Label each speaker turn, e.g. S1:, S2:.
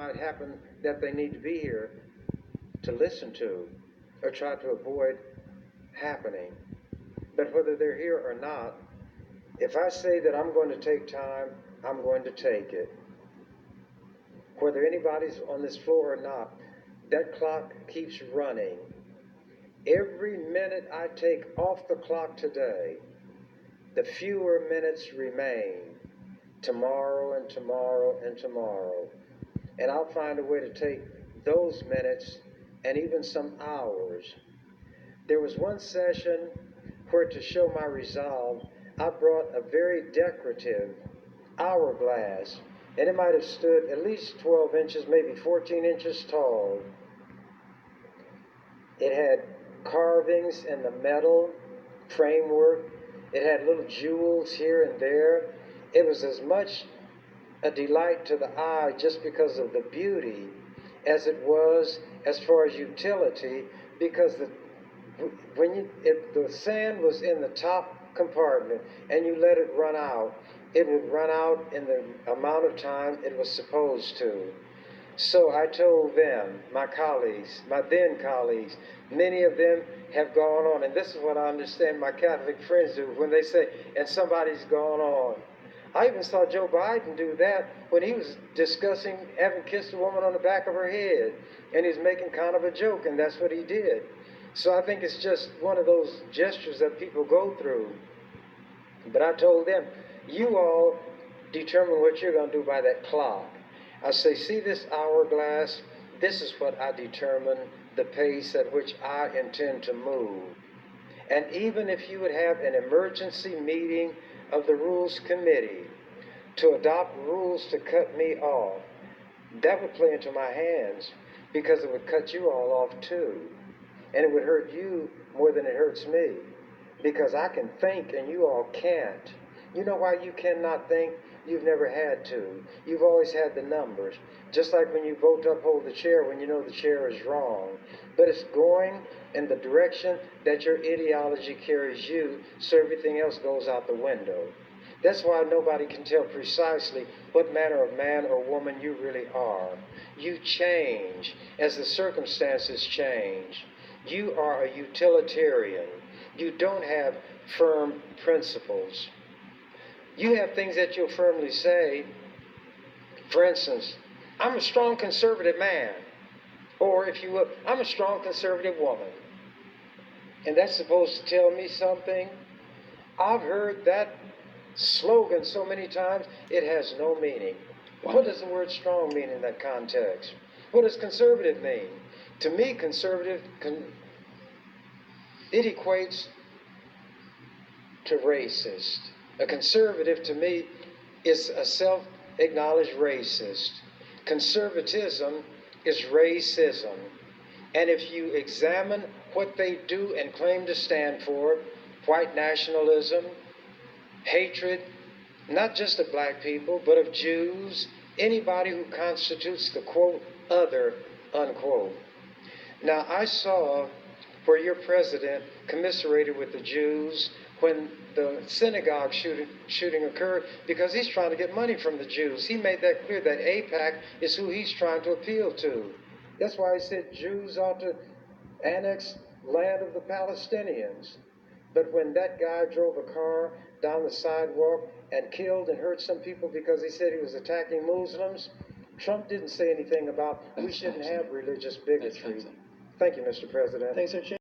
S1: might happen that they need to be here to listen to or try to avoid happening. But whether they're here or not, if I say that I'm going to take time, I'm going to take it. Whether anybody's on this floor or not, that clock keeps running. Every minute I take off the clock today, the fewer minutes remain tomorrow and tomorrow and tomorrow. And I'll find a way to take those minutes and even some hours. There was one session where, to show my resolve, I brought a very decorative hourglass, and it might have stood at least 12 inches, maybe 14 inches tall. It had carvings in the metal framework. It had little jewels here and there. It was as much a delight to the eye just because of the beauty as it was as far as utility, because if the sand was in the top compartment and you let it run out, it would run out in the amount of time it was supposed to. So I told them, my colleagues, my then colleagues, many of them have gone on, and this is what I understand my Catholic friends do when they say, and somebody's gone on. I even saw Joe Biden do that when he was discussing having kissed a woman on the back of her head, and he's making kind of a joke, and that's what he did. So I think it's just one of those gestures that people go through. But I told them, you all determine what you're going to do by that clock. I say, see this hourglass? This is what I determine the pace at which I intend to move. And even if you would have an emergency meeting of the Rules Committee to adopt rules to cut me off, that would play into my hands, because it would cut you all off too. And it would hurt you more than it hurts me, because I can think and you all can't. You know why you cannot think? You've never had to. You've always had the numbers. Just like when you vote to uphold the chair when you know the chair is wrong. But it's going in the direction that your ideology carries you, so everything else goes out the window. That's why nobody can tell precisely what manner of man or woman you really are. You change as the circumstances change. You are a utilitarian. You don't have firm principles. You have things that you'll firmly say. For instance, I'm a strong conservative man. Or, if you will, I'm a strong conservative woman. And that's supposed to tell me something? I've heard that slogan so many times, it has no meaning. What does the word strong mean in that context? What does conservative mean? To me, conservative, it equates to racist. A conservative, to me, is a self-acknowledged racist. Conservatism is racism. And if you examine what they do and claim to stand for, white nationalism, hatred, not just of black people, but of Jews, anybody who constitutes the, quote, other, unquote. Now, I saw where your president commiserated with the Jews when the synagogue shooting occurred, because he's trying to get money from the Jews. He made that clear that AIPAC is who he's trying to appeal to. That's why he said Jews ought to annex land of the Palestinians. But when that guy drove a car down the sidewalk and killed and hurt some people because he said he was attacking Muslims, Trump didn't say anything about we shouldn't have religious bigotry. Thank you, Mr. President.
S2: Thanks, Sir.